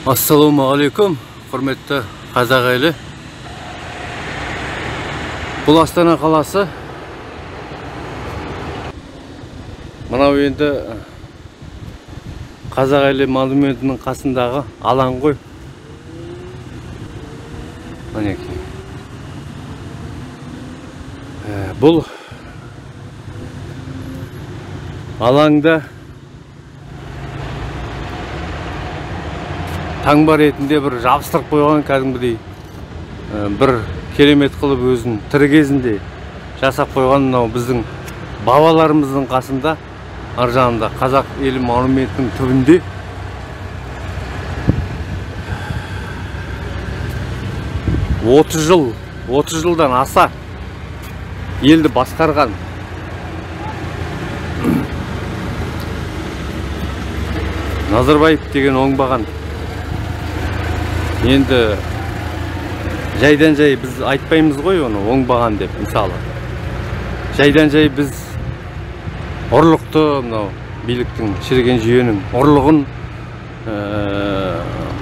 Ассалаумағалейкум, құрметті қазақ елі. Бұл Астана қаласы. Мынау енді қазақ елі монументінің қасындағы алаң ғой. Мінекей. Бұл алаңда таңба ретінде бір жабыстырып қойған, кәдімгідей бір керемет қылып өзін тірі кезінде жасап қойған. Мынау біздің бабаларымыздың қасында, ар жағында қазақ елі монументінің түбінде 30 жылдан аса елді басқарған Назарбаев деген оңбаған. Енді жайдан жай біз айтпаймыз ғой оны оңбаған деп. Мысалы жайдан жай біз ұрлықты, мынау биліктің, шіріген жүйенің ұрлығын,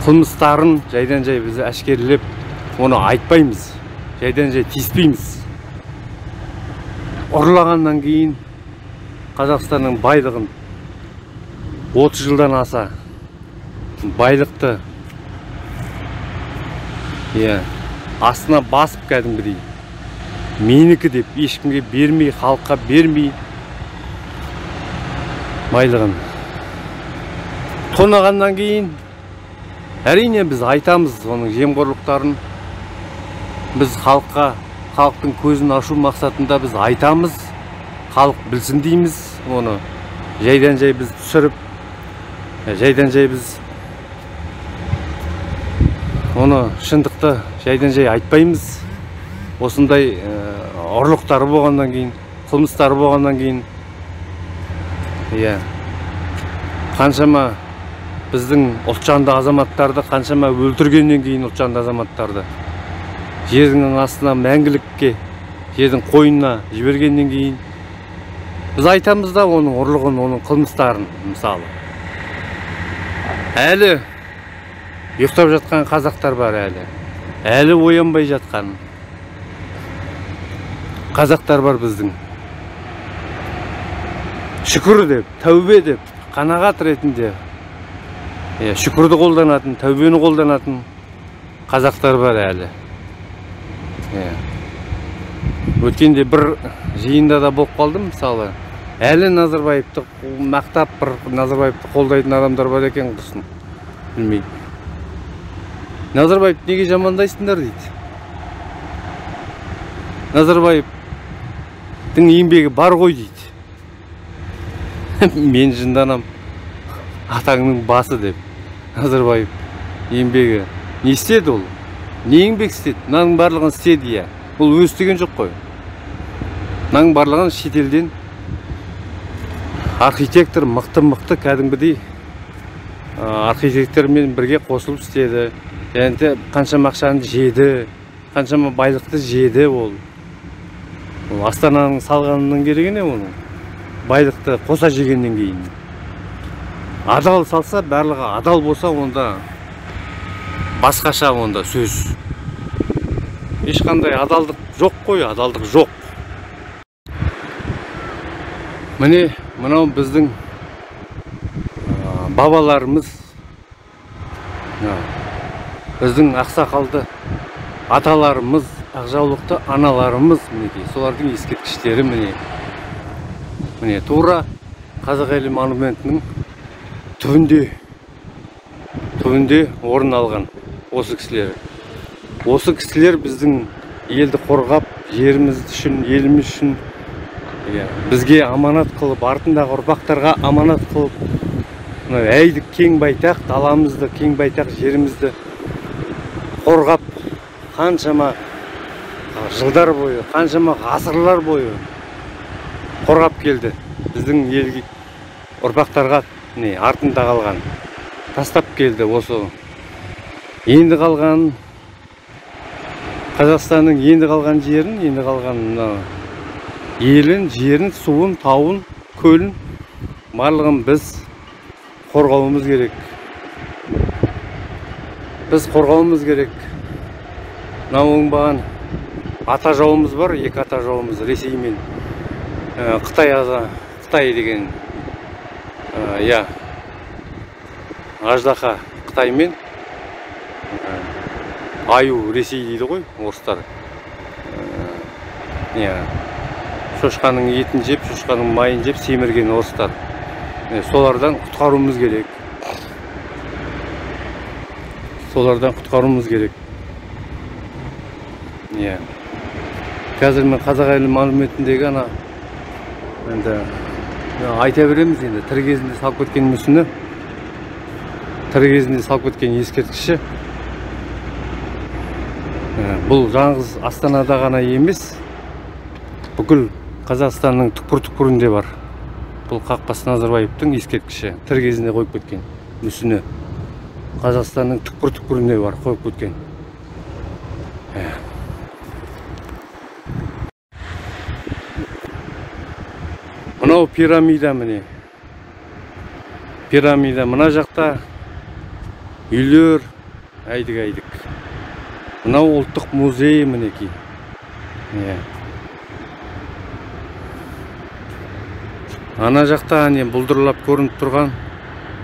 қылмыстарын жайдан жай біз әшкерелеп оны айтпаймыз, жайдан жай тиіспейміз. Ұрлағаннан кейін Қазақстанның байлығын 30 жылдан аса байлықты астына басып, кәдімгідей менікі деп ешкімге бермей, халыққа бермей байлығын тонағаннан кейін әрине біз айтамыз оның жемқорлықтарын. Біз халықтың көзін ашу мақсатында біз айтамыз, халық білсін дейміз. Оны жайдан жай біз түсіріп, жайдан жай біз оны шындықты жайдан жай айтпаймыз. Осындай ұрлықтары болғаннан кейін, қылмыстары болғаннан кейін, қаншама біздің ұлтжанды азаматтарды қаншама өлтіргеннен кейін, ұлтжанды азаматтарды жердің астына мәңгілікке, жердің қойнына жібергеннен кейін біз айтамыз да оның ұрлығын, оның қылмыстарын. Мысалы әлі ұйықтап жатқан қазақтар бар, әлі оянбай жатқан қазақтар бар біздің. Шүкір деп, тәубе деп, қанағат ретінде шүкірді қолданатын, тәубені қолданатын қазақтар бар әлі. Өткенде бір жиында да болып қалдым. Мысалы әлі Назарбаевты мақтап, бір Назарбаевты қолдайтын адамдар бар екен, құрсын білмейді. Назарбаев неге жамандайсыңдар дейді. Назарбаевтың еңбегі бар ғой дейді. Мен жынданам, атаңның басы деп. Назарбаев еңбегі не істеді ол? Не еңбек істеді? Мынаның барлығын істеді. Бұл өз істеген жоқ қой. Мынаның барлығын шетелден архитектор, мықты кәдімгідей архитектормен бірге қосылып істеді. Енді қаншама ақшаны жеді, қаншама байлықты жеді ол. Астананың салғанының керегі не оның? Байлықты қоса жегеннен кейін. Адал салса, барлығы адал болса, онда басқаша онда сөз. Ешқандай адалдық жоқ қой, адалдық жоқ. Міне, мынау біздің бабаларымыз, біздің ақсақалды аталарымыз, ақжаулықты аналарымыз, мінекей, солардың ескерткіштері міне тура қазақ елі монументінің түбінде орын алған осы кісілер. Осы кісілер біздің елді қорғап, жеріміз үшін, еліміз үшін бізге аманат қылып, артындағы ұрпақтарға аманат қылып, әйдік кең байтақ, даламызды, кең байтақ жерімізді қорғап, қаншама жылдар бойы, қаншама ғасырлар бойы қорғап келді. Біздің елге, ұрпақтарға артында қалған, тастап келді. Осы енді қалған Қазақстанның енді қалған жерін, енді қалған елін, жерін, суын, тауын, көлін барлығын біз қорғауымыз керек. Біз қорғауымыз керек. Мынау оңбаған ата жауымыз бар, екі ата жауымыз, Ресей мен Қытай деген, аждаһа Қытай мен аю Ресей дейді ғой орыстар. Шошқаның етін жеп, шошқаның майын жеп семірген орыстар. Солардан құтқаруымыз керек. Солардан құтқаруымыз керек. Қазір мен қазақ елі монументіндегі енді айта береміз, енді тірі кезінде салып кеткен мүсіні, тірі кезінде салып кеткен ескерткіші. Бұл жаңғыз Астанада ғана емес, бүкіл Қазақстанның түкпір-түкпірінде бар. Бұл Қақбас Назарбаевтың ескерткіші, тірі кезінде қойып кеткен мүсіні. Қазақстанның түкпір-түкпірінде бар, қойып кеткен. Мынау пирамида, міне. Пирамида, мына жақта үйлер, әйдік. Мынау ұлттық музей, мінекей. Ана жақта бұлдырлап көрініп тұрған,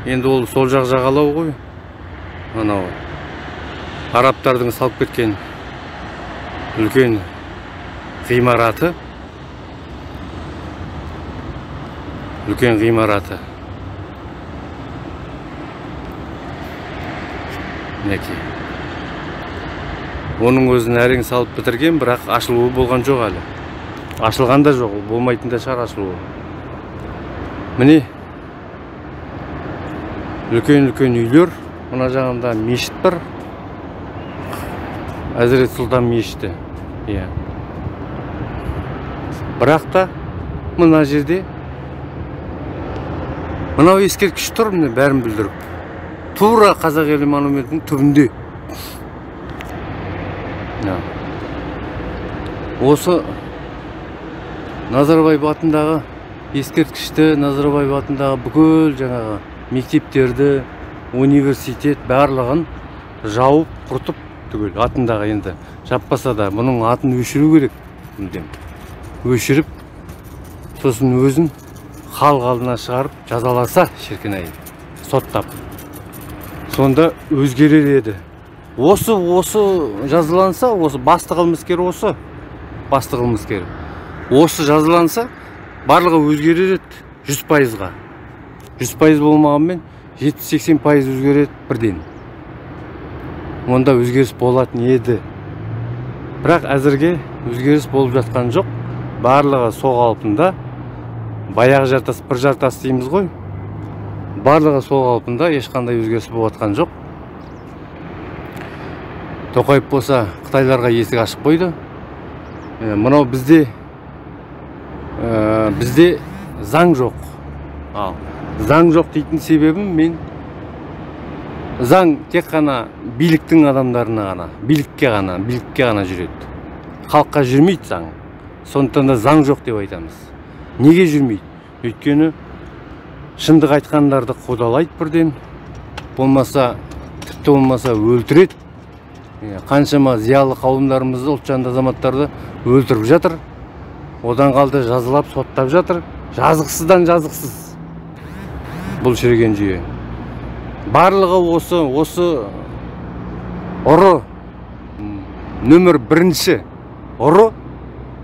енді ол сол жақ жағалау ғой. Анау арабтардың салып кеткен үлкен ғимараты. Үлкен ғимараты. Мінекей. Оның өзін әрең салып бітірген, бірақ ашылуы болған жоқ әлі. Ашылған да жоқ, болмайтын да шығар ашылуы. Міне, үлкен үйлер, мына жағында мешіт бар. Әзірет Сұлтан мешіті. Бірақ та мына жерде мынау ескерткіш тұр, міне бәрін білдіріп. Тура қазақ елі монументінің түбінде. Осы Назарбаев атындағы ескерткішті, Назарбаев атындағы бүкіл жаңағы мектептерді, университет барлығын жауып, құртып түгел. Атындағы енді жаппаса да бұның атын өшіру керек. Өшіріп, сосын өзін халық алдына шығарып жазаласа, шіркін-ай, соттап. Сонда өзгерер еді. Осы жазаланса, осы басты қылмыскер осы. Басты қылмыскер. Осы жазаланса, барлығы өзгерер еді 100%-ға. 100% болмағанмен 70-80% өзгереді бірден. Онда өзгеріс болатын еді. Бірақ әзірге өзгеріс болып жатқан жоқ. Барлығы сол қалпында. Баяғы жартас, бір жартас дейміз ғой. Барлығы сол қалпында, ешқандай өзгеріс болып жатқан жоқ. Тоқаев болса Қытайларға есік ашып қойды. Мынау бізде заң жоқ. Заң жоқ дейтін себебім, мен заң тек қана биліктің адамдарына ғана, билікке ғана жүреді. Халыққа жүрмейді заң. Сондықтан да заң жоқ деп айтамыз. Неге жүрмейді? Өйткені шындық айтқандарды қудалайды бірден, тіпті болмаса өлтіреді. Қаншама зиялы қауымдарымызды, ұлтжанды азаматтарды өлтіріп жатыр. Одан қалды жазалап, соттап жатыр. Жазықсыздан жазықсыз. Бұл шіреген жүйе. Барлығы осы ұры, нөмір бірінші ұры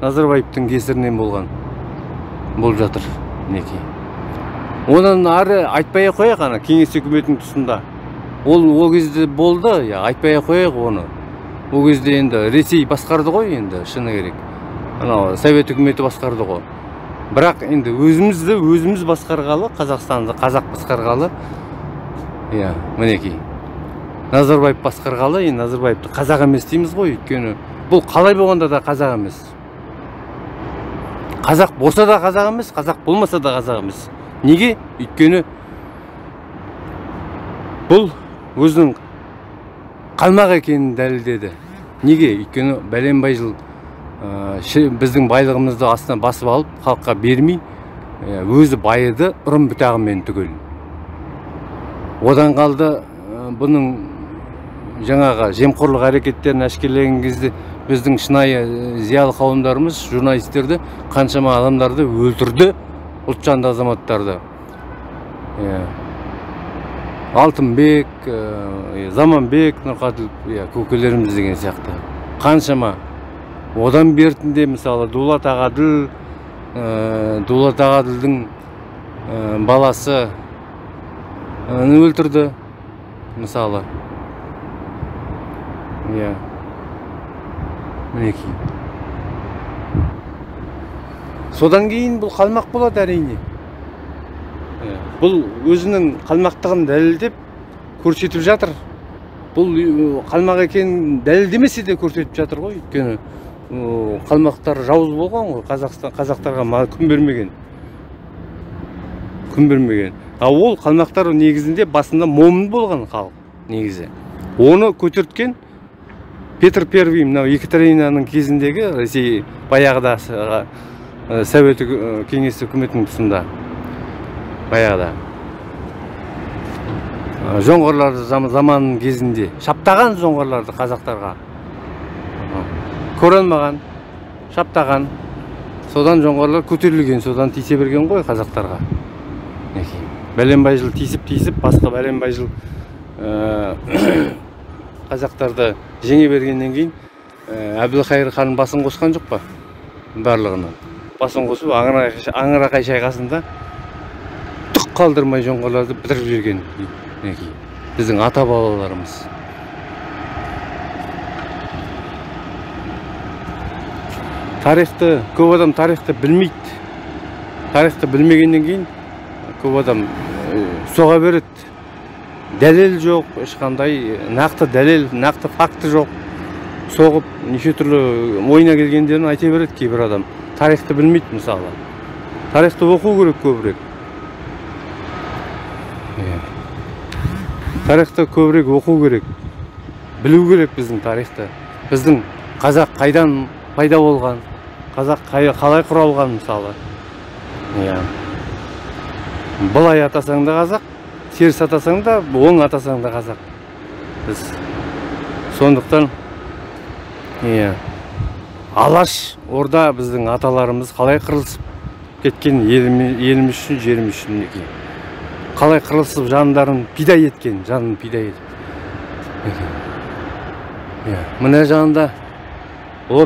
Назарбаевтың кесірінен болған. Болып жатыр. Неке. Онан ары айтпай қояқ, ана кеңес үкіметінің тұсында. Ол кезде болды, айтпай қояқ оны. Ол кезде енді Ресей басқарды ғой, енді шыны керек. Совет үкіметі басқарды ғой. Бірақ енді өзіміз басқарғалы, Қазақстанды қазақ басқарғалы. Мінекей. Назарбаев басқарғалы, Назарбаевты қазақ емес дейміз ғой, өйткені бұл қалай болғанда да қазақ емес. Қазақ болса да қазақ емес, қазақ болмаса да қазақ емес. Неге? Өйткені бұл өзінің қалмақ екенін дәлелдеді. Неге? Өйткені бәленбай жыл біздің байлығымызды астына басып алып, халыққа бермей, өзі байыды ұрын бұтағымен түгел. Одан қалды бұның жаңағы жемқорлық әрекеттерін әшкерелеген кезде біздің шынайы зиялы қауымдарымыз, журналистерді, қаншама адамдарды өлтірді, ұлтжанды азаматтарды. Алтынбек, Заманбек, Нұрқаділов, көкелеріміз деген сияқты. Қаншама. Одан бертінде мысалы Дулат Ағаділдің баласы өлтірді, мысалы. Мінекей. Содан кейін бұл қалмақ болады әрине. Бұл өзінің қалмақтығын дәлелдеп көрсетіп жатыр. Бұл қалмақ екенін дәлелдемесе де көрсетіп жатыр ғой. Өйткені қалмақтар жауыз болған ғой, қазақтарға күн бермеген. Ол қалмақтар негізінде басында момын болған халық негізі. Оны көтерткен Петр I, мынау Екатеринаның кезіндегі Ресей баяғыда Совет кеңес үкіметінің тұсында баяғыда жоңғарларды заманның кезінде шаптаған жоңғарларды қазақтарға көре алмаған, шаптаған, содан жоңғарлар көтерілген, содан тиісе берген ғой қазақтарға. Бәленбай жыл тиісіп, басқа бәленбай жыл қазақтарды жеңе бергеннен кейін Әбілқайыр хан басын қосқан жоқ па? Барлығынан. Басын қосып, аңырақай шайқасында түк қалдырмай жоңғарларды бітіріп жүрген біздің ата бабаларымыз. Көп адам тарихты білмейді. Тарихты білмегеннен кейін көп адам соға береді. Дәлел жоқ, ешқандай нақты дәлел, нақты факты жоқ. Соғып, неше түрлі ойына келгендерін айта береді кейбір адам. Тарихты білмейді мысалы. Тарихты оқу керек көбірек. Тарихты көбірек оқу керек. Білу керек біздің тарихты. Біздің қазақ қайдан пайда болған, қазақ қалай құралған мысалы. Былай атасаң да қазақ, теріс атасаң да, оң атасаң да қазақ. Біз сондықтан Алаш орда біздің аталарымыз қалай қырылысып кеткен еліміз үшін, жеріміз үшін неке. Қалай қырылысып жандарын пида еткен, жанын пида етіп. Мына жанында Ұлы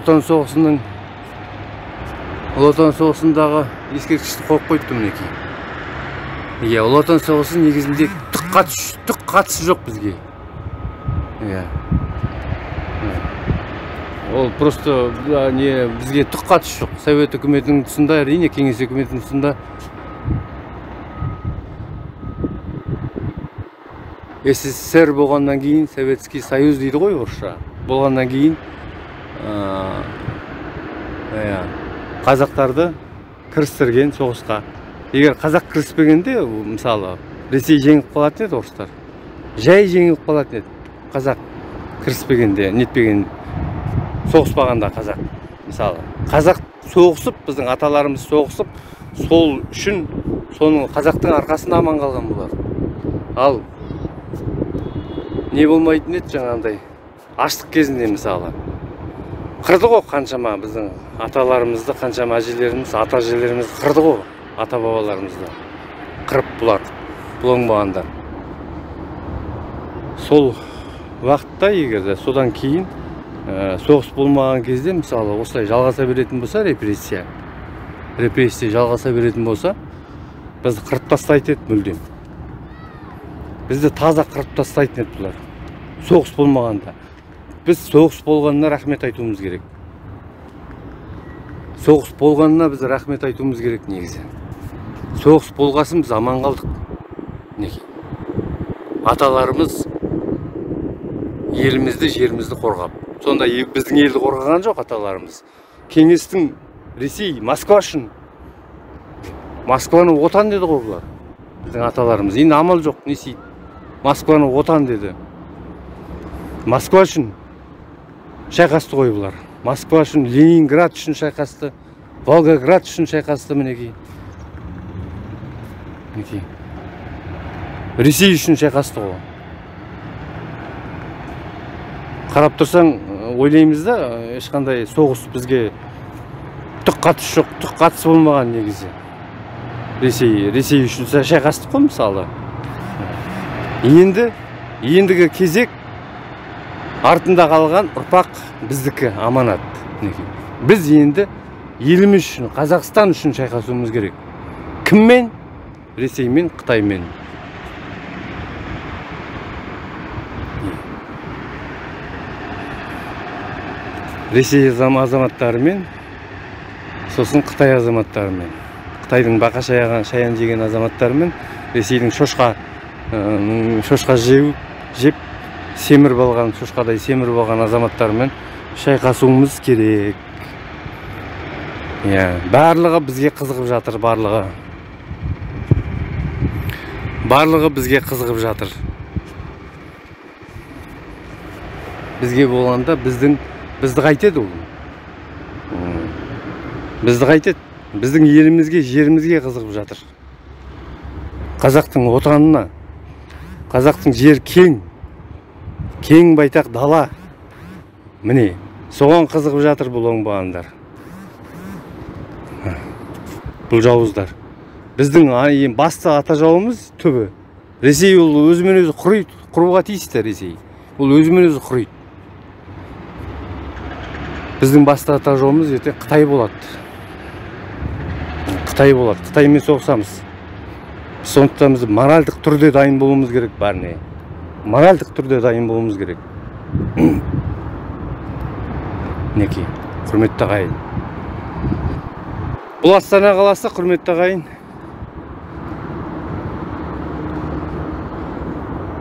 Отан соғысындағы ескерткішті қойып қойыпты мінекей. Ұлы Отан соғысы негізінде түк қатысы жоқ бізге. Ол просто бізге түк қатысы жоқ. Совет үкіметінің тұсында, әрине кеңес үкіметінің тұсында СССР болғаннан кейін, Советский Союз дейді ғой орысша. Болғаннан кейін қазақтарды кірістірген соғысқа. Егер қазақ кіріспегенде, мысалы, Ресей жеңіп қалатын еді орыстар. Жай жеңіп қалатын еді. Қазақ кіріспегенде, нетпегенде, соғыспағанда қазақ. Мысалы, қазақ соғысып, біздің аталарымыз соғысып, сол үшін соның қазақтың арқасында аман қалған болар. Ал не болмайтын еді жаңағындай аштық кезінде мысалы. Қырды ғой қаншама біздің аталарымызды, қаншама әжелеріміз, ата әжелеріміз қырды ғой, ата бабаларымызды. Қырып бұлар, бұлыңбағандар. Сол уақытта егерде содан кейін соғыс болмаған кезде мысалы осылай жалғаса беретін болса, репрессия жалғаса беретін болса, бізді қырып тастайтын еді мүлдем. Бізді таза қырып тастайтын еді бұлар. Соғыс болмағанда. Біз соғыс болғанына рахмет айтуымыз керек. Соғыс болғанына біз рахмет айтуымыз керек негізі. Соғыс болғасын біз аман қалдық. Неге? Аталарымыз елімізді, жерімізді қорғап. Сонда біздің елді қорғаған жоқ аталарымыз. Кеңестің Ресей, Москва үшін. Москваны отан деді ғой бұлар. Біздің аталарымыз. Енді амал жоқ, не істейді? Москваны отан деді. Москва үшін шайқасты ғой бұлар. Москва үшін, Ленинград үшін шайқасты, Волгоград үшін шайқасты мінекей. Ресей үшін шайқасты ғой. Қарап тұрсаң, ойлаймыз да, ешқандай соғыс бізге түк қатысы жоқ, түк қатысы болмаған негізі. Ресей үшін шайқастық қой мысалы. Ендігі кезек артында қалған ұрпақ біздікі аманат. Біз енді еліміз үшін, Қазақстан үшін шайқасуымыз керек. Кіммен? Ресеймен, Қытаймен. Ресей азаматтарымен, сосын Қытай азаматтарымен. Қытайдың бақа шаян жеген азаматтарымен, Ресейдің шошқа жеп семір болған, шошқадай семір болған азаматтарымен шайқасуымыз керек. Барлығы бізге қызығып жатыр, барлығы бізге қызығып жатыр. Бізге болғанда бізді қайтеді ол. Бізді қайтеді. Біздің елімізге, жерімізге қызығып жатыр. Қазақтың отанына, қазақтың жер кең байтақ дала. Міне, соған қызығып жатыр бұл оңбағандар. Бұл жауыздар. Біздің басты ата жауымыз түбі. Ресей ол өзімен өзі құриды, құруға тиісті Ресей. Ол өзімен өзі құриды. Біздің басты ата жауымыз ертең Қытай болады. Қытаймен соғысамыз. Сондықтан біз моральдық түрде дайын болуымыз керек, бәріне. Моральдық түрде дайын болуымыз керек. Неке, құрметті ағайын. Бұл Астана қаласы, құрметті ағайын.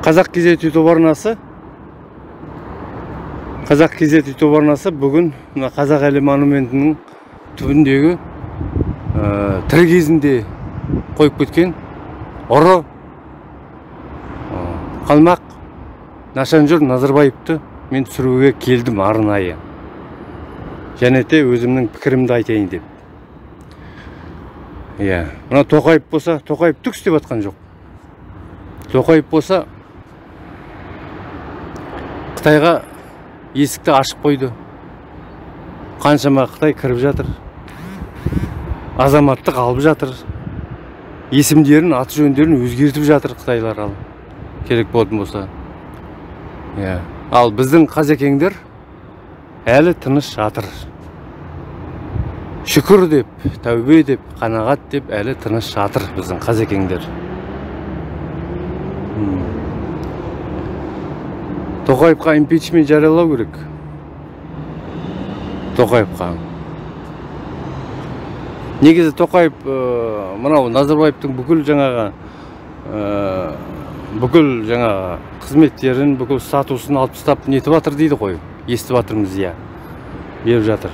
Қазақ Кезет YouTube арнасы бүгін Қазақ әлі монументінің түбіндегі тірі кезінде қойып кеткен ұры қалмақ Нашанжор Назарбаевты мен түсіруге келдім арнайы. Және де өзімнің пікірімді айтайын деп. Мына Тоқаев болса, Тоқаев түк істеп атқан жоқ. Тоқаев болса Қытайға есікті ашып қойды. Қаншама Қытай кіріп жатыр. Азаматтық алып жатыр. Есімдерін, аты жөндерін өзгертіп жатыр Қытайлар алып. Керек болатын болса. Ал біздің қазекеңдер әлі тыныш жатыр. Шүкір деп, тәубе деп, қанағат деп әлі тыныш жатыр біздің қазекеңдер. Тоқаевқа импичмент жариялау керек. Тоқаевқа. Негізі Тоқаев мынау Назарбаевтың бүкіл қызметтерін, бүкіл статусын алып тастап нетіп жатыр дейді ғой. Естіп жатырмыз, беріп жатыр.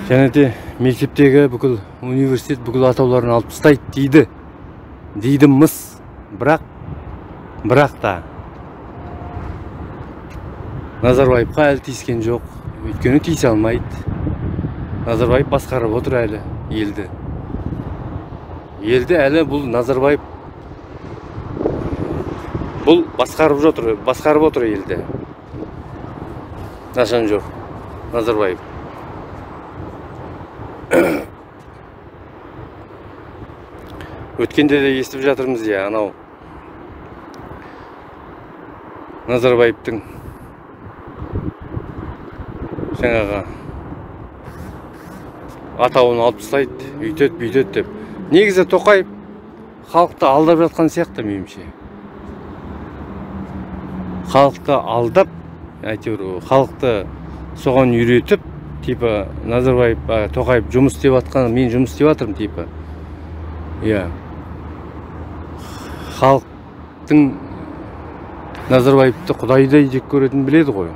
Және де мектептегі бүкіл университет бүкіл атауларын алып тастайды дейді мыс. Бірақ та Назарбаевқа әлі тиіскен жоқ. Өйткені тиісе алмайды. Назарбаев басқарып отыр әлі елді. Елді әлі бұл Назарбаев бұл басқарып отыр елді. Нашанжор Назарбаев. Өткенде де естіп жатырмыз, анау Назарбаевтың жаңағы атауын алып тастайды, үйтеді деп. Негізі Тоқаев халықты алдап жатқан сияқты меніңше. Халықты алдап, әйтеуір халықты соған үйретіп, типа Назарбаев, Тоқаев жұмыс істеп жатқан, мен жұмыс істеп жатырмын типа. Халықтың Назарбаевты құдайдай жек көретінін біледі ғой.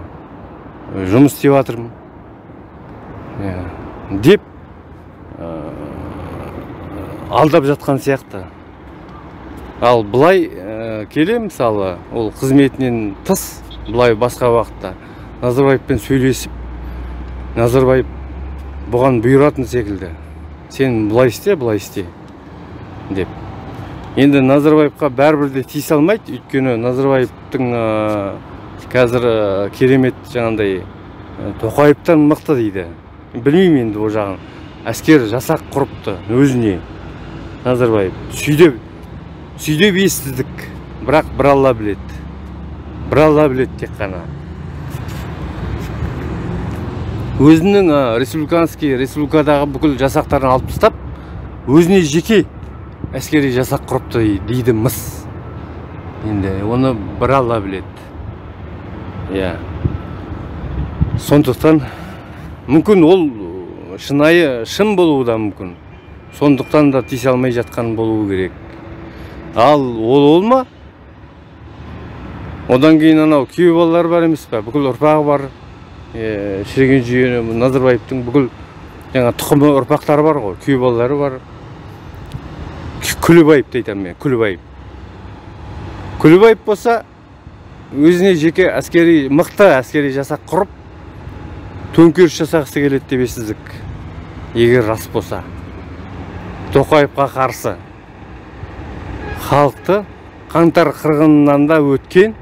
Жұмыс істеп жатырмын деп алдап жатқан сияқты. Ал былай келе мысалы, ол қызметінен тыс, былай басқа уақытта Назарбаевпен сөйлесіп, Назарбаев бұған бұйыратын секілді. Сен бұлай істе деп. Енді Назарбаевқа бәрібір де тиісе алмайды, өйткені Назарбаевтың қазір керемет жаңағындай Тоқаевтан мықты дейді. Білмеймін енді ол жағын. Әскер жасақ құрыпты өзіне Назарбаев. Сүйдеп естідік, бірақ бір Алла біледі. Бір Алла біледі тек қана. Өзінің республикадағы бүкіл жасақтарын алып тастап, өзіне жеке әскери жасақ құрыпты дейді мыс. Енді оны бір Алла біледі. Сондықтан мүмкін ол шын болуы да мүмкін. Сондықтан да тиісе алмай жатқан болуы керек. Ал ол олма? Одан кейін анау күйеу балалар бар емес пе? Бүкіл ұрпағы бар. Шіреген жүйені Назарбаевтың бүкіл жаңа тұқымы ұрпақтары бар ғой, күйеу балалары бар. Күлібаев дейтем мен, Күлібаев. Күлібаев болса, өзіне жеке мықты әскери жасақ құрып, төңкеріс жасағысы келеді деп естідік. Егер рас болса, Тоқаевқа қарсы халықты қаңтар қырғынынан да өткен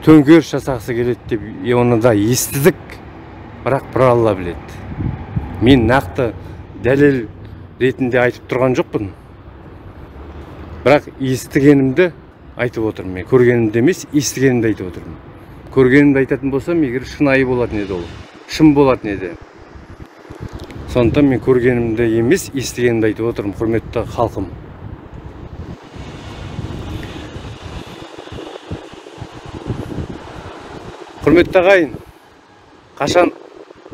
төңкеріс жасағысы келеді деп оны да естідік. Бірақ бір Алла біледі. Мен нақты дәлел ретінде айтып тұрған жоқпын. Бірақ естігенімді айтып отырмын. Мен көргенімді емес, естігенімді айтып отырмын. Көргенімді айтатын болсам, егер шынайы болатын еді ол. Шын болатын еді. Сондықтан мен көргенімді емес, естігенімді айтып отырмын, құрметті халқым. Құрметті ағайын, қашан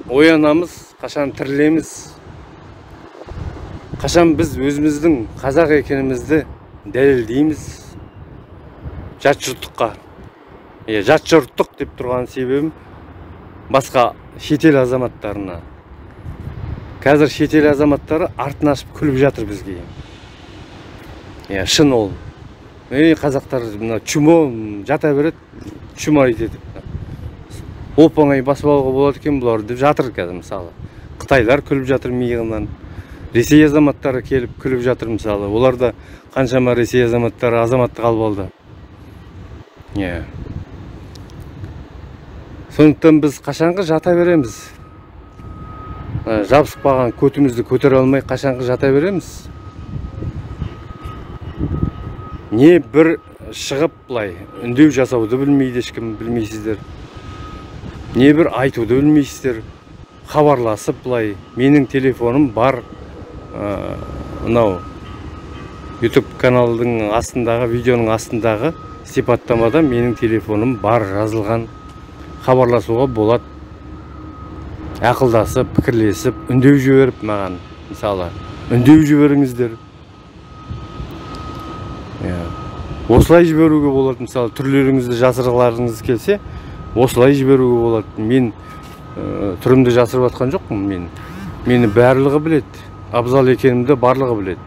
оянамыз, қашан тірілеміз, қашан біз өзіміздің қазақ екенімізді дәлелдейміз жат жұрттыққа. Жат жұрттық деп тұрған себебім басқа шетел азаматтарына. Қазір шетел азаматтары артын ашып күліп жатыр бізге. Шын ол. Қазақтар чумо жата береді, чумар етеді. Оп-оңай басып алуға болады екен бұлар деп жатыр қазір мысалы. Қытайлар күліп жатыр миығынан. Ресей азаматтары келіп күліп жатыр мысалы. Оларда қаншама Ресей азаматтары азаматтық алып алды. Сондықтан біз қашанғы жата береміз? Жабысып қалған көтімізді көтере алмай қашанғы жата береміз? Не бір шығып былай үндеу жасауды білмейді, ешкім білмейсіздер. Не бір айтуды білмейсіздер. Хабарласып былай, менің телефоным бар. Мынау YouTube каналдың астындағы, видеоның астындағы сипаттамада менің телефоным бар жазылған. Хабарласуға болады. Ақылдасып, пікірлесіп, үндеу жіберіп маған, мысалы, үндеу жіберіңіздер. Осылай жіберуге болады, мысалы, түрлеріңізді жасырғыларыңыз келсе, осылай жіберуге болады. Мен түрімді жасырып атқан жоқпын. Мені барлығы біледі. Абзал екенімді барлығы біледі.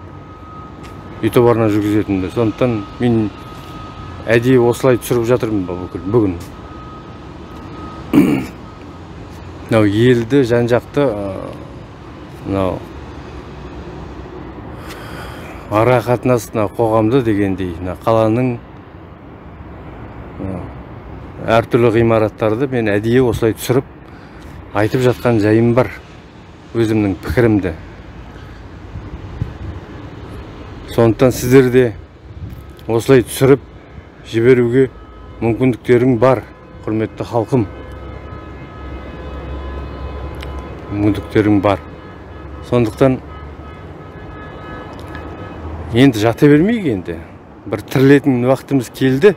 YouTube арна жүргізетінді. Сондықтан мен әдейі осылай түсіріп жатырмын бүгін. Елді, жан-жақты ара қатынас қоғамды дегендей, қаланың әртүрлі ғимараттарды мен әдейі осылай түсіріп айтып жатқан жайым бар, өзімнің пікірімді. Сондықтан сіздер де осылай түсіріп жіберуге мүмкіндіктерің бар, құрметті халқым. Мүмкіндіктерің бар. Сондықтан енді жата бермейік енді. Бір тірілетін уақытымыз келді.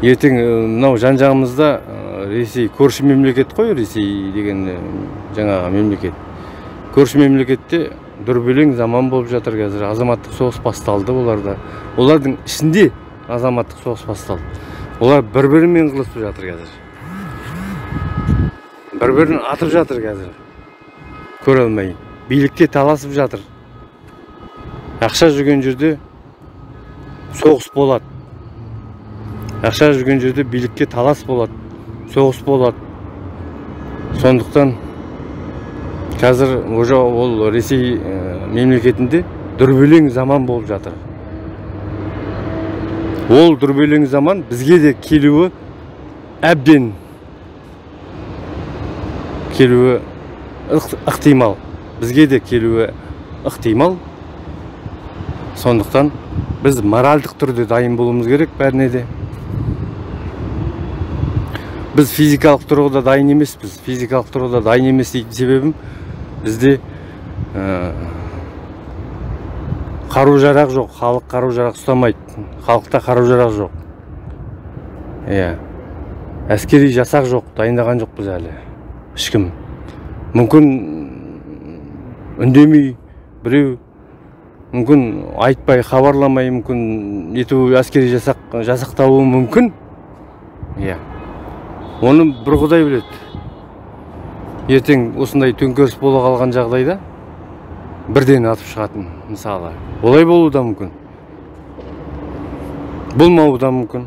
Ертең мынау жан-жағымызда Ресей, көрші мемлекет қой, Ресей деген жаңағы мемлекет. Көрші мемлекетте дүрбелең заман болып жатыр қазір. Азаматтық соғыс басталды оларда. Олардың ішінде азаматтық соғыс басталды. Олар бір-бірімен қылысып жатыр қазір. Бір-бірін атып жатыр қазір. Көре алмай. Билікке таласып жатыр. Ақша жүрген жерде соғыс болады. Ақша жүрген жерде билікке талас болады. соғыс болады. Сондықтан қазір уже ол Ресей мемлекетінде дүрбелең заман болып жатыр. Ол дүрбелең заман бізге де келуі әбден келуі ықтимал. Бізге де келуі ықтимал. Сондықтан біз моральдық түрде дайын болуымыз керек бәріне де. Біз физикалық тұрғыда дайын емеспіз. Физикалық тұрғыда дайын емес дейтін себебім бізде қару-жарақ жоқ. Халық қару-жарақ ұстамайды. Халықта қару-жарақ жоқ. Әскери жасақ жоқ, дайындаған жоқпыз әлі. Ешкім. Мүмкін үндемей біреу, мүмкін айтпай, хабарламай, мүмкін әскери жасақтауы мүмкін. Оны бір Құдай біледі. Ертең осындай төңкеріс бола қалған жағдайда бірден атып шығатын, мысалы. Олай болуы да мүмкін. Болмауы да мүмкін.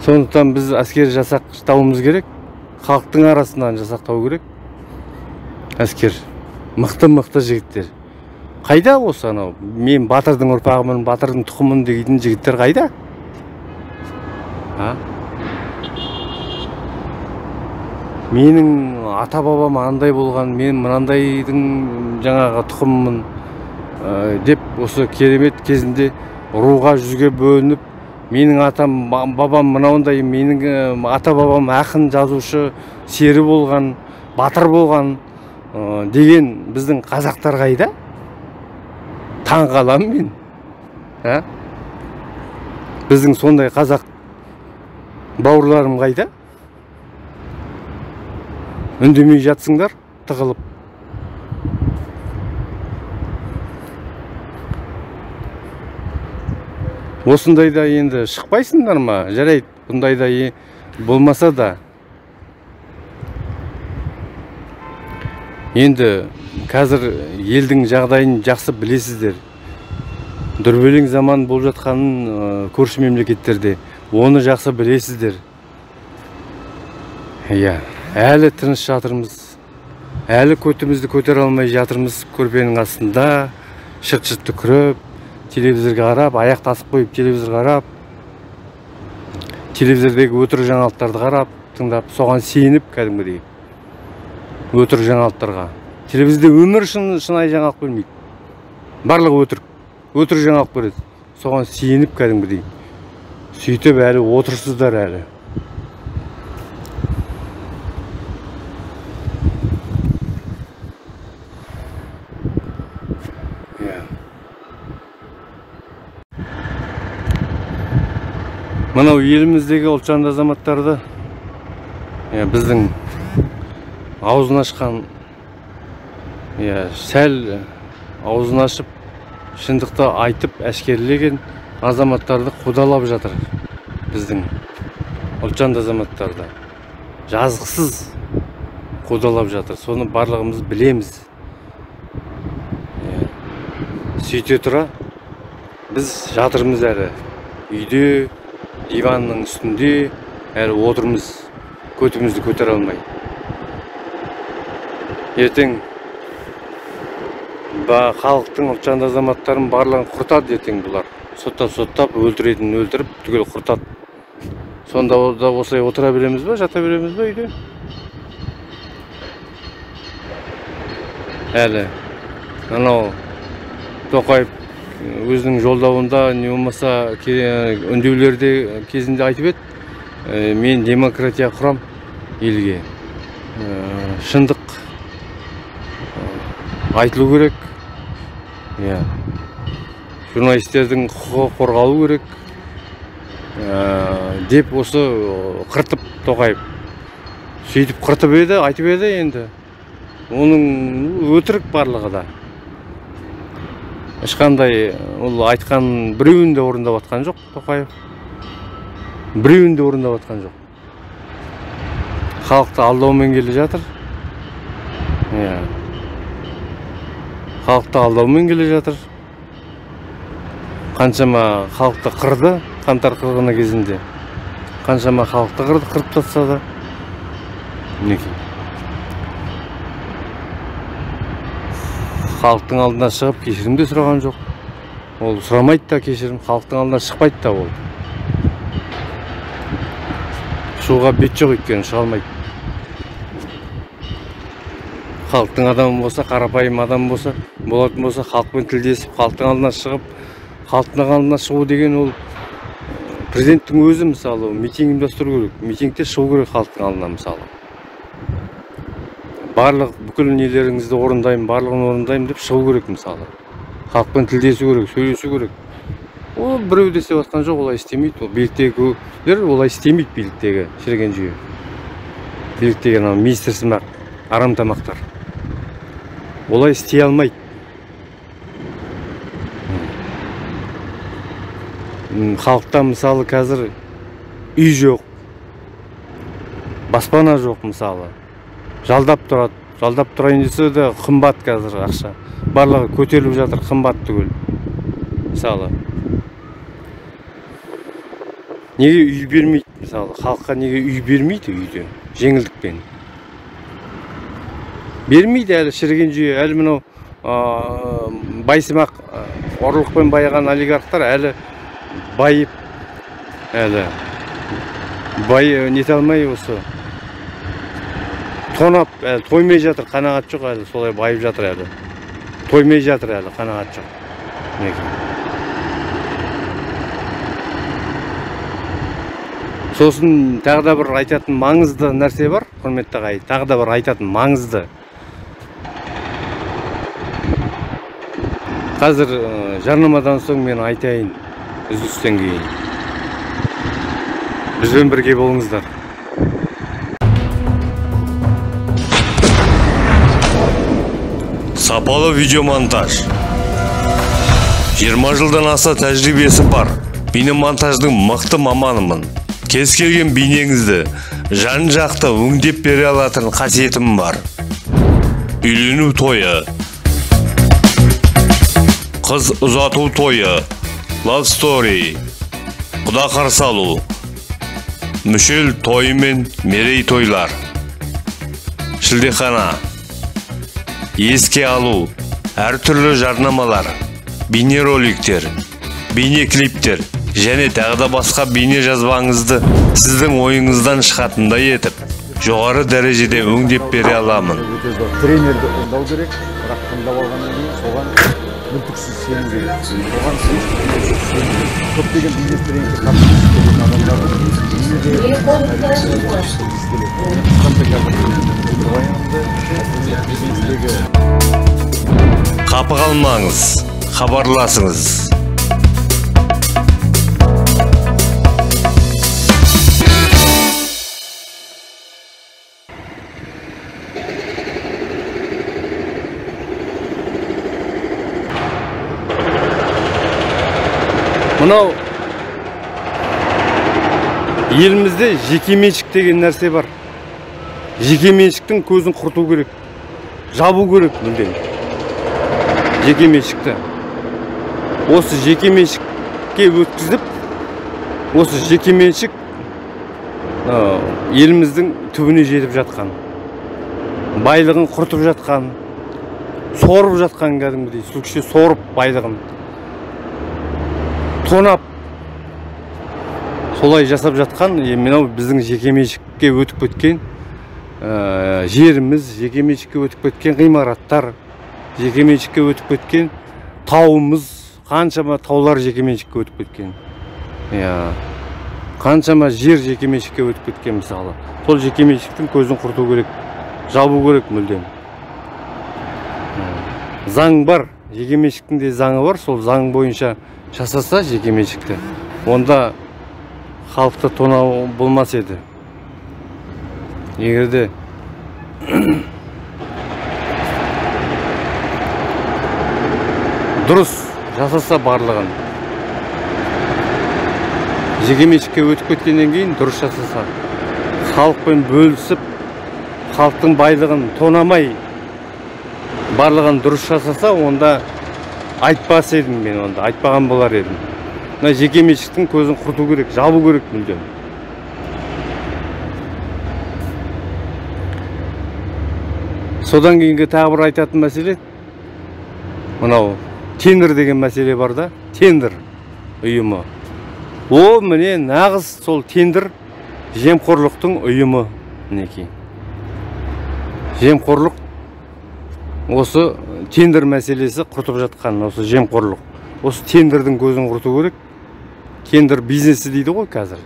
Сондықтан біз әскери жасақтауымыз керек. Халықтың арасынан жасақтау керек. Әскер. Мықты жігіттер. Қайда осы анау? Мен батырдың ұрпағымын, батырдың тұқымын дейтін жігіттер қайда? Менің ата-бабам андай болған, мен мынандайдың жаңағы тұқыммын деп осы керемет кезінде руға жүзге бөлініп, менің атам, бабам мынауындай, менің ата-бабам ақын, жазушы, сері болған, батыр болған деген біздің қазақтар қайда? Таң қаламын мен. Біздің сондай қазақ бауырларым қайда? Үндемей жатсыңдар, тығылып. Осындайда енді шықпайсыңдар ма? Жарайды, бұндайда болмаса да. Енді қазір елдің жағдайын жақсы білесіздер. Дүрбелең заман болып жатқанын көрші мемлекеттерде. Оны жақсы білесіздер. Әлі тыныш жатырмыз. Әлі көтімізді көтер алмай жатырмыз көрпенің астында. Шырт-шырт түкіріп, телевизорға қарап, аяқ тасып қойып телевизор қарап, телевизордегі өтірік жаңалықтарды қарап, тыңдап, соған сеніп кәдімгідей. Өтірік жаңалықтарға. Телевизорда өмір шынайы жаңалық бермейді. Барлығы өтірік жаңалық береді. Соған сеніп кәдімгідей. Сөйтіп әлі отырсыздар әлі. Мынау еліміздегі ұлтжанды азаматтарды біздің аузын ашқан, сәл аузын ашып, шындықты айтып әшкерелеген азаматтарды қудалап жатыр. Біздің ұлтжанды азаматтарды жазықсыз қудалап жатыр. Соны барлығымыз білеміз. Сөйте тұра біз жатырмыз әлі үйде, диванның үстінде әлі отырмыз, көтімізді көтер алмай. Ертең халықтың ұлтжанды азаматтарын барлығын құртады ертең бұлар. Соттап, өлтіретін өлтіріп, түгел құртады. Сонда да осылай отыра береміз ба, жата береміз ба үйде? Әлі анау Тоқаев өзінің жолдауында не болмаса үндеулерде кезінде айтып еді, мен демократия құрам елге. Шындық айтылу керек. Журналистердің құқығы қорғалу керек. Деп осы қыртып Тоқаев. Сөйтіп қыртып еді, айтып еді енді. Оның өтірік барлығы да. Ешқандай ол айтқан біреуін де орындап атқан жоқ Тоқаев. Біреуін де орындап атқан жоқ. Халықты алдаумен келе жатыр. Халықты алдаумен келе жатыр. Қаншама халықты қырды қаңтар қырғыны кезінде. Қаншама халықты қырып тастаса да. Мінекей. Халықтың алдына шығып кешірім де сұраған жоқ. Ол сұрамайды да кешірім, халықтың алдына шықпайды да ол. Шығуға бет жоқ екен, шыға алмайды. Халықтың адамы болса, қарапайым адам болса, болатын болса, халықпен тілдесіп, халықтың алдына шығып, халықтың алдына шығу деген ол президенттің өзі мысалы, митинг ұйымдастыру керек, митингте шығу керек халықтың алдына мысалы. Барлық бүкіл нелеріңізді орындаймын, барлығын орындаймын деп шығу керек мысалы. Халықпен тілдесу керек, сөйлесу керек. Ол біреу де істеп жатқан жоқ, олай істемейді. Ол биліктегілер олай істемейді, биліктегі шіріген жүйе. Биліктегі министр сымақ, арамтамақтар. Олай істей алмайды. Халықта мысалы қазір үй жоқ, баспана жоқ мысалы. Жалдап тұрады. Жалдап тұрайын десе де қымбат қазір ақша. Барлығы көтеріліп жатыр, қымбат түгел. Мысалы. Неге үй бермейді? Мысалы, халыққа неге үй бермейді үйде? Жеңілдікпен. Бермейді әлі шіріген жүйе, әлі мынау байсымақ орлықпен байыған олигархтар әлі байып, әлі нете алмай осы тонап, әлі тоймай жатыр, қанағат жоқ әлі, солай байып жатыр әлі. Тоймай жатыр әлі, қанағат жоқ. Сосын тағы да бір айтатын маңызды нәрсе бар, құрметті ағай, тағы да бір айтатын маңызды. Қазір жарнамадан соң мен айтайын, үзілістен кейін. Бізбен бірге болыңыздар. Сапалы видеомонтаж. 20 жылдан аса тәжірибесі бар. Бейнемонтаждың мықты маманымын. Кез келген бейнеңізді жан-жақты өңдеп бере алатын қасиетім бар. Үйлену тойы, қыз ұзату тойы, love story, құда қарсы алу, мүшел тойы мен мерей тойлар, шілдехана, еске алу, әртүрлі жарнамалар, бейнероликтер, бейнеклиптер және тағы да басқа бейне жазбаңызды сіздің ойыңыздан шығатындай етіп, жоғары дәрежеде өңдеп бере аламын. Тренерді тыңдау керек, бірақ тыңдап алғаннан кейін соған мүлтіксіз сену керек. Соған көптеген бизнес тренингке қатысып адамдар Қапы қалмаңыз, хабарласыңыз. Мынау елімізде жекеменшік деген нәрсе бар. Жекеменшіктің көзін құрту керек, жабу керек мүлдем. Жекеменшікті. Осы жекеменшікке өткізіп, осы жекеменшік еліміздің түбіне жетіп жатқан. Байлығын құртып жатқан, сорып жатқан кәдімгідей, сүлікше сорып байлығын. Тонап солай жасап жатқан, мынау біздің жекеменшікке өтіп кеткен жеріміз, жекеменшікке өтіп кеткен ғимараттар, жекеменшікке өтіп кеткен тауымыз, қаншама таулар жекеменшікке өтіп кеткен. Қаншама жер жекеменшікке өтіп кеткен мысалы. Сол жекеменшіктің көзін құрту керек, жабу керек мүлдем. Заң бар, жекеменшіктің де заңы бар, сол заң бойынша жасаса жекеменшікті, онда халықты тонау болмас еді. Егерде дұрыс жасаса барлығын, жекеменшікке өтіп кеткеннен кейін дұрыс жасаса, халықпен бөлісіп, халықтың байлығын тонамай барлығын дұрыс жасаса, онда айтпас едім мен, онда айтпаған болар едім. Жекеменшіктің көзін құрту керек, жабу керек мүлдем. Содан кейінгі тағы бір айтатын мәселе, мынау тендер деген мәселе бар да, тендер ұйымы. О, міне нағыз сол тендер жемқорлықтың ұйымы. Мінекей. Жемқорлық осы тендер мәселесі құртып жатқан, осы жемқорлық. Осы тендердің көзін құрту керек. Тендер бизнесі дейді ғой қазір.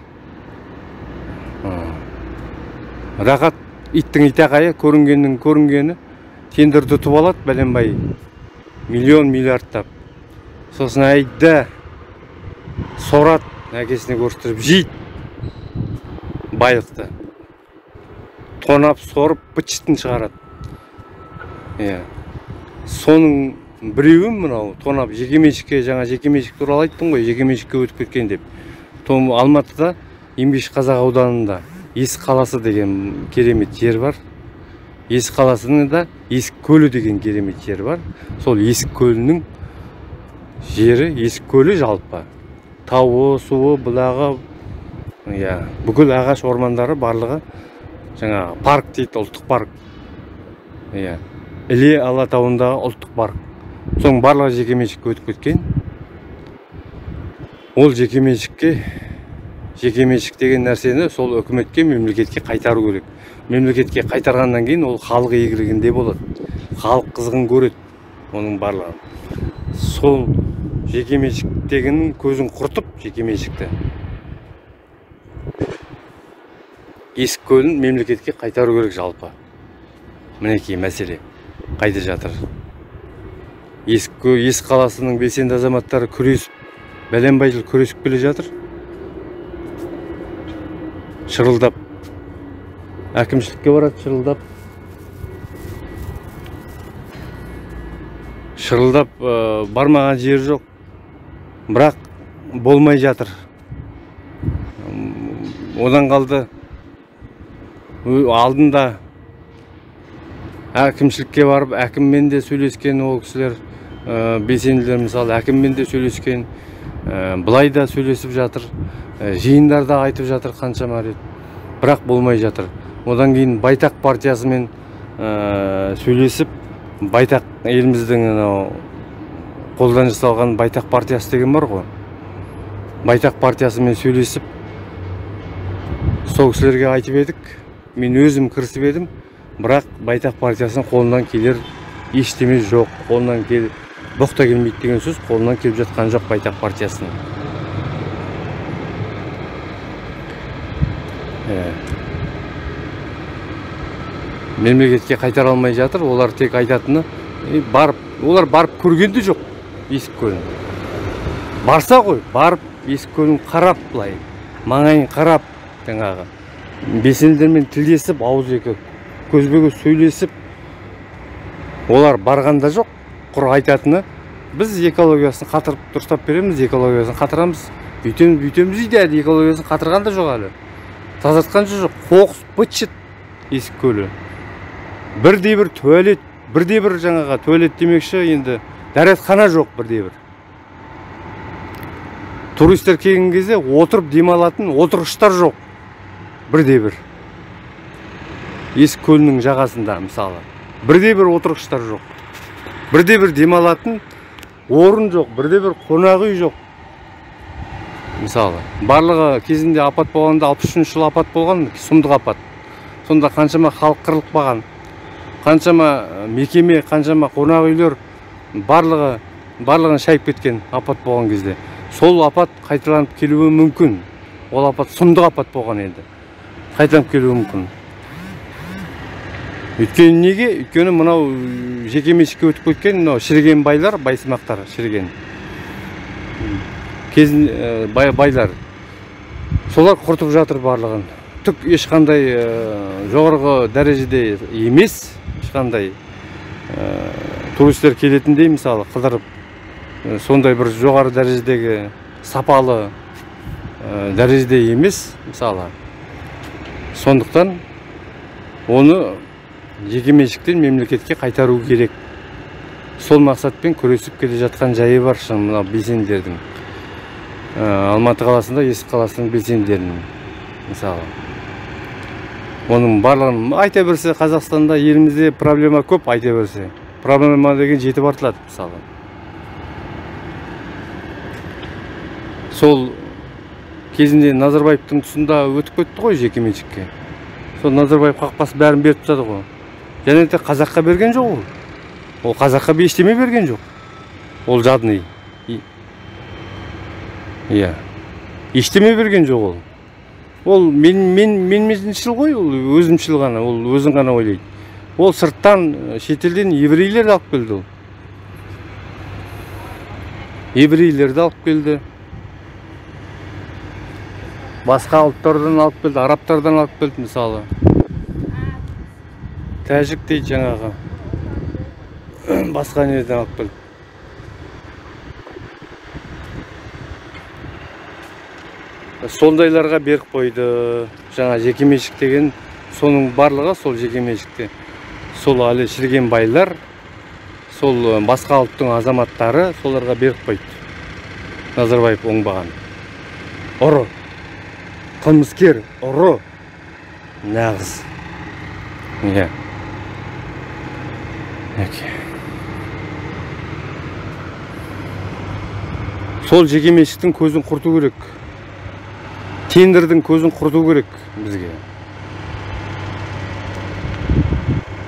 Рақат иттің итақайы, көрінгеннің көрінгені, тендерді тұтып алады бәленбай, миллион миллиардтап. Сосын айда сорат әкесіне көрсетіп жейді байлықты. Тонап, сорып, бычытын шығарады. Соның біреуін мынау тонап жекеменшікке, жаңа жекеменшік туралы айттым ғой, жекеменшікке өтіп кеткен деп. Алматыда Еңбеш Қазақ ауданында Есік қаласы деген керемет жер бар. Есік қаласының да Есік көлі деген керемет жер бар. Сол Есік көлінің жері, Есік көлі жалпы. Тауы, суы, бұлағы, бүкіл ағаш ормандары барлығы жаңа парк дейді, ұлттық парк. Іле Алатауындағы ұлттық парк. Соның барлығы жекеменшікке өтіп кеткен. Ол жекеменшік деген нәрсені сол үкіметке, мемлекетке қайтару керек. Мемлекетке қайтарғаннан кейін ол халық игілігінде болады. Халық қызығын көреді оның барлығы. Сол жекеменшіктегінің көзін құртып, жекеменшікті Есік көлін мемлекетке қайтару керек жалпы. Мінекей мәселе қайда жатыр. Есік қаласының белсенді азаматтары күресіп, бәленбай жыл күресіп келе жатыр. Шырылдап, әкімшілікке барады, шырылдап бармаған жер жоқ, бірақ болмай жатыр. Одан қалды алдында әкімшілікке барып, әкіммен де сөйлескен ол кісілер, белсенділер мысалы әкіммен де сөйлескен, былай да сөйлесіп жатыр, жиындарда айтып жатыр қаншама рет, бірақ болмай жатыр. Одан кейін Байтақ партиясымен сөйлесіп, Байтақ еліміздің қолдан жасалған Байтақ партиясы деген бар ғой. Байтақ партиясымен сөйлесіп, сол кісілерге айтып едік, мен өзім кірісіп едім, бірақ Байтақ партиясының қолынан келер ештеме жоқ, қолынан боқта келмейді деген сөз, қолынан келіп жатқан жоқ Байтақ партиясының. Мемлекетке қайтара алмай жатыр, олар тек айтатыны, олар барып көргенде жоқ Есік көлін. Барса ғой, барып Есік көлін қарап, былай, маңайын қарап, жаңағы белсенділермен тілдесіп, ауыз екі көзбе-көз сөйлесіп, олар барғанда жоқ, құр айтатыны, біз экологиясын қатырып дұрыстап береміз, экологиясын қатырамыз, бүйтеміз дейді, экологиясын қатырған да жоқ әлі. Тазартқан жоқ, қоқыс быт-шыт Есік көлі. Бірде-бір туалет, бірде-бір жаңаға туалет демекші, енді дәретхана жоқ бірде-бір. Туристер келген кезде отырып демалатын отырғыштар жоқ. Бірде-бір. Есік көлінің жағасында мысалы. Бірде-бір отырғыштар жоқ. Бірде-бір демалатын орын жоқ, бірде-бір қонақ үй жоқ. Мысалы, барлығы кезінде апат болғанда 63 жыл апат болған, сұмдық апат. Сонда қаншама халық қырылып қалған, қаншама мекеме, қаншама қонақ үйлер барлығын шайып кеткен апат болған кезде. Сол апат қайталанып келуі мүмкін. Ол апат сұмдық апат болған енді. Қайталанып келуі мүмкін. Өйткені неге? Өйткені мынау жекеменшікке өтіп кеткен, мынау шіріген байлар, байсымақтар шіріген. Байлар. Солар құртып жатыр барлығын. Түк ешқандай жоғарғы дәрежеде емес, ешқандай туристер келетіндей, мысалы, қыдырып, сондай бір жоғары дәрежедегі сапалы дәрежеде емес, мысалы. Сондықтан оны жекеменшіктен мемлекетке қайтару керек. Сол мақсатпен күресіп келе жатқан жайы бар шын мына белсенділердің. Алматы қаласында, Есік қаласының белсенділерінің мысалы. Оның барлығын айта берсе, Қазақстанда, елімізде проблема көп, айта берсе. Проблема деген жетіп артылады, мысалы. Сол кезінде Назарбаевтың тұсында өтіп кетті ғой жеке меншікке. Сол Назарбаев қақпасы бәрін беріп тастады ғой. Және де қазаққа берген жоқ ол. Ол қазаққа ештеме берген жоқ. Ол жадный. Иә. Ештеме берген жоқ ол. Ол меншіл ғой, ол өзімшіл ғана, ол өзін ғана ойлайды. Ол сырттан, шетелден еврейлерді алып келді ол. Еврейлерді алып келді. Басқа ұлттардан алып келді, арабтардан алып келді мысалы. Тәжік дейді жаңағы. Басқа неден алып келді. Сондайларға беріп қойды. Жаңа жекеменшік деген соның барлығы сол жекеменшікте. Сол әлі шіріген байлар, сол басқа ұлттың азаматтары соларға беріп қойды. Назарбаев оңбаған. Ұры. Қылмыскер, ұры. Нағыз. Иә. Сол жекеменшіктің көзін құрту керек. Тендердің көзін құрту керек бізге.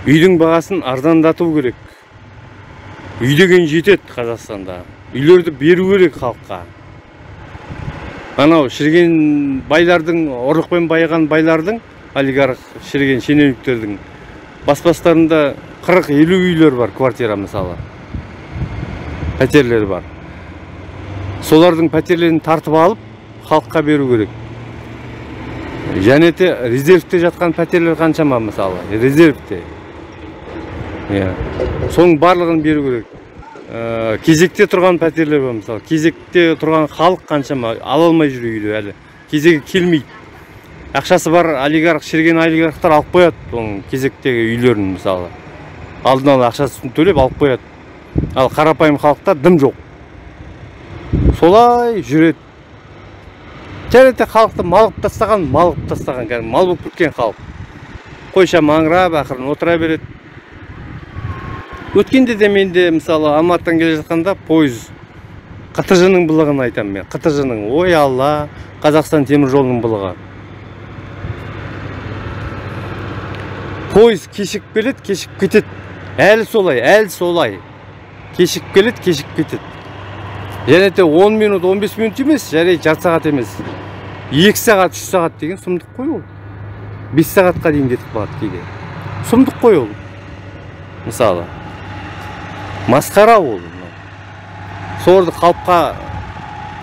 Үйдің бағасын арзандату керек. Үй деген жетеді Қазақстанда. Үйлерді беру керек халыққа. Анау шірген байлардың, ұрлықпен байыған байлардың, олигарх шірген шенеуніктердің баспастарында 40-50 үйлер бар, квартира мысалы. Пәтерлері бар. Солардың пәтерлерін тартып алып, халыққа беру керек. Және де резервте жатқан пәтерлер қаншама мысалы, резервте. Соның барлығын беру керек. Кезекте тұрған пәтерлер бар мысалы, кезекте тұрған халық қаншама ала алмай жүр үйді әлі. Кезегі келмейді. Ақшасы бар олигарх, шірген олигархтар алып қояды оның кезектегі үйлерін мысалы. Алдын ала ақшасын төлеп алып қояды. Ал қарапайым халықта дым жоқ. Солай жүреді. Және де халықты мал қылып тастаған, мал болып кеткен халық. Қойша маңырап, ақырын отыра береді. Өткенде де менде, мысалы, Алматыдан келе жатқанда пойыз қтж-ның бұлығын айтам мен. қтж-ның, ой алла, Қазақстан темір жолының бұлығы. Пойыз кешік келеді, кешік кетеді. Әлі солай. Кешік келеді, кешік кетеді. Және де 10 минут, 15 минут емес, жарайды жарты сағат емес. 2 сағат, 3 сағат деген сұмдық қой ол. 5 сағатқа дейін кетіп қалады кейде. Сұмдық қой ол. Мысалы. Масқара ол. Соларды халыққа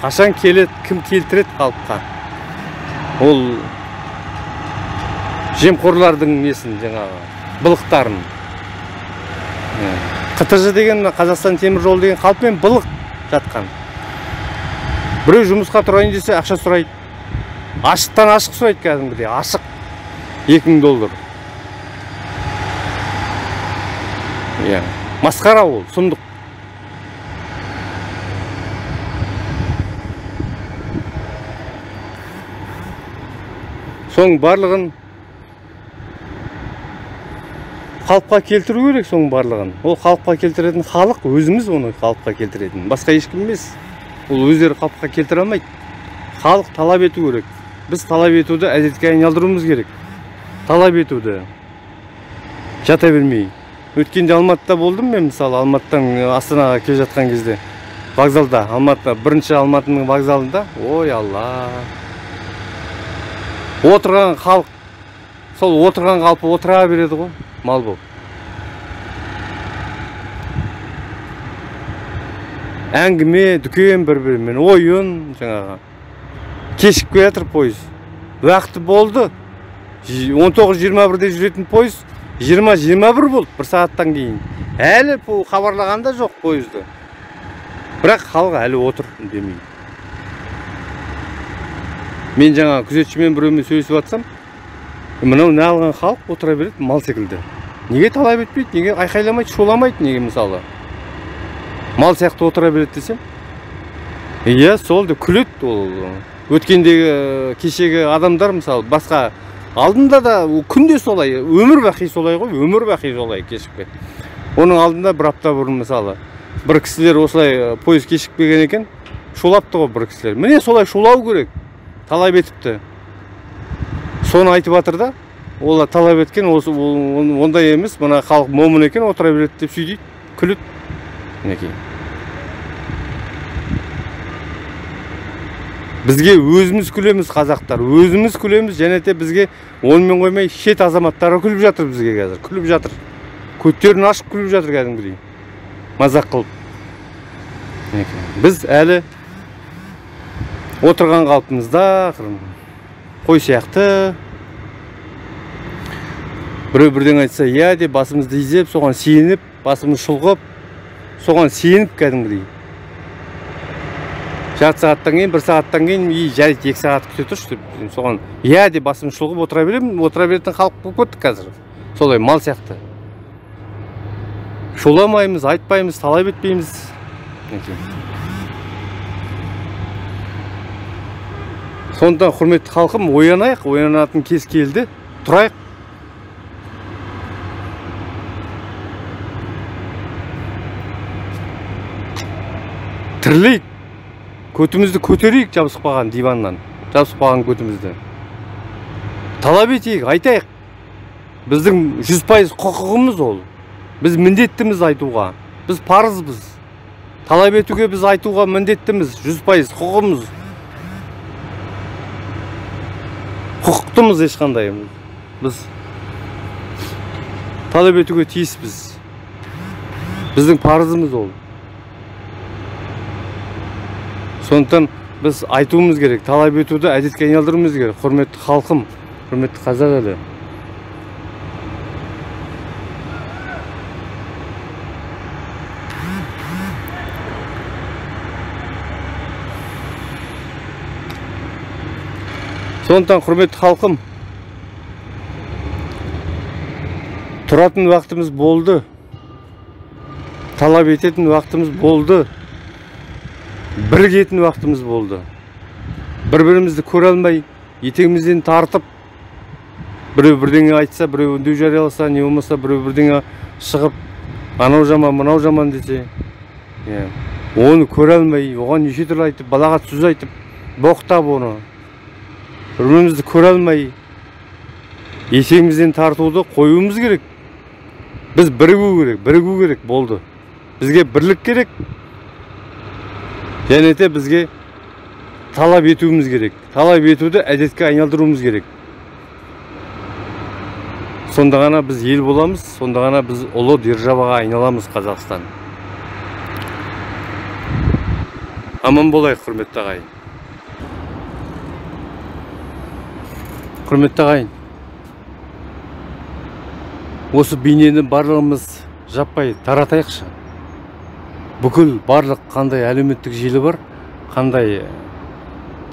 қашан келеді, кім келтіреді халыққа. Ол жемқорлардың несін жаңағы, былықтарын. қтж деген Қазақстан темір жолы деген халықпен былық жатқан. Біреу жұмысқа тұрайын десе ақша сұрайды. Ашықтан ашық сұрайды кәдімгідей, ашық. $2000. Масқара ол, сұмдық. Соның барлығын халыққа келтіру керек, соның барлығын. Ол халыққа келтіретін халық, өзіміз оны халыққа келтіретін. Басқа ешкім емес. Ол өздері халыққа келтіре алмайды. Халық талап ету керек. Біз талап етуді әдетке айналдыруымыз керек. Талап етуді. Жата бермей. Өткенде Алматыда болдым мен, мысалы, Алматыдан Астанаға келе жатқан кезде. Вокзалда, бірінші Алматының вокзалында. Ой алла. Отырған халық, сол отырған қалпы отыра береді ғой, мал болып. Әңгіме, дүкен бір-бірімен, ойын, жаңағы. Кешіп келе жатыр пойыз. Уақыты болды. 19:21-де жүретін пойыз 20:21 болды, бір сағаттан кейін. Әлі хабарлағанда жоқ пойызды. Бірақ халық әлі отыр демейді. Мен жаңа күзетшімен біреумен сөйлесіп жатсам, мынау не алған халық отыра береді, мал секілді. Неге талап етпейді, неге айқайламайды, шуламайды, неге мысалы? Мал сияқты отыра береді десем. Иә, сол да күледі ол. Өткендегі кешегі адамдар, мысалы, басқа алдында да күнде солай, өмір бақи солай ғой, өмір бақи солай кешікпе. Оның алдында бір апта бұрын мысалы бір кісілер осылай пойыз кешікпеген екен, шулапты ғой бір кісілер. Міне солай шулау керек, талап етіпті. Соны айтып жатыр да, олар талап еткен, ондай емес, мына халық момын екен, отыра береді деп сөйдейді, күледі. Мінекей. Бізге өзіміз күлеміз қазақтар, өзіміз күлеміз, және де бізге онымен қоймай шет азаматтары күліп жатыр бізге қазір, күліп жатыр. Көттерін ашып күліп жатыр кәдімгідей. Мазақ қылып. Біз әлі отырған қалпымызда, қой сияқты. Біреу бірден айтса, иә деп басымызды изеп, соған сиініп, басымыз шұлғып, соған сиініп кәдімгідей. Жарты сағаттан кейін, бір сағаттан кейін, жарайды 2 сағат күте тұршы деп, соған иә деп басымыз шұлғып отыра беремін, отыра беретін халық болып кеттік қазір. Солай мал сияқты. Шуламаймыз, айтпаймыз, талап етпейміз. Сондықтан құрметті халқым, оянайық, оянатын кез келді, тұрайық. Тірлейік, көтімізді көтерейік жабысқпаған диваннан, жабысқпаған көтімізді. Талап етейік, айтайық. Біздің 100% құқығымыз ол. Біз міндеттіміз айтуға, біз парызбыз. Талап етуге біз айтуға міндеттіміз, 100% құқығымыз. Құқықтымыз ешқандай. Біз талап етуге тиіспіз. Біздің парызымыз ол. Сондықтан біз айтуымыз керек, талап етуді әдетке айналдыруымыз керек. Құрметті халқым, құрметті қазақ елі. Сондықтан құрметті халқым, тұратын уақытымыз болды, талап ететін уақытымыз болды, бірігетін уақытымыз болды. Бір-бірімізді көре алмай, етегімізден тартып, біреу бірдеңе айтса, біреу үндеу жарияласа, не болмаса біреу бірдеңе шығып, анау жаман, мынау жаман десе, оны көре алмай, оған неше түрлі айтып, балағат сөз айтып, боқтап оны. Бір-бірімізді көре алмай, етегімізден тартуды қоюымыз керек. Біз бірігу керек, болды. Бізге бірлік керек. Және де бізге талап етуіміз керек. Талап етуді әдетке айналдыруымыз керек. Сонда ғана біз ел боламыз, сонда ғана біз ұлы державаға айналамыз Қазақстан. Аман болайық, құрметті ағайын. Құрметті ағайын, осы бейнені барлығымыз жаппай таратайықшы. Бүкіл барлық қандай әлеуметтік желі бар, қандай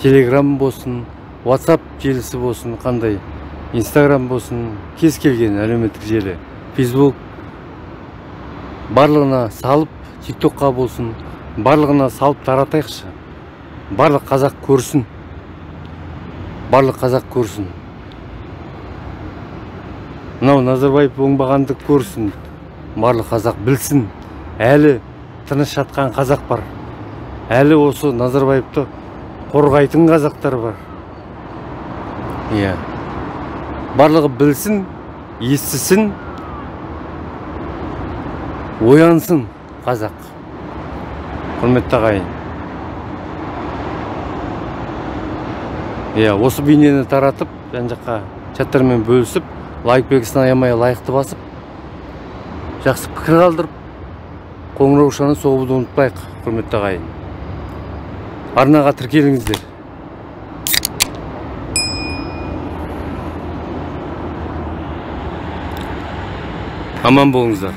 телеграм болсын, WhatsApp желісі болсын, қандай Instagram болсын, кез келген әлеуметтік желі, Facebook, барлығына салып, TikTokқа болсын, барлығына салып таратайықшы. Барлық қазақ көрсін. Барлық қазақ көрсін. Мынау Назарбаев оңбағанды көрсін. Барлық қазақ білсін. Әлі тыныш жатқан қазақ бар. Әлі осы Назарбаевты қорғайтын қазақтар бар. Барлығы білсін, естісін, оянсын қазақ. Құрметті ағайын. Осы бейнені таратып, жан-жаққа чаттармен бөлісіп, лайк белгісін аямай лайықты басып, жақсы пікір қалдырып, қоңыраушаны соғуды ұмытпайық, құрметті ағайын. Арнаға тіркеліңіздер. Аман болыңыздар.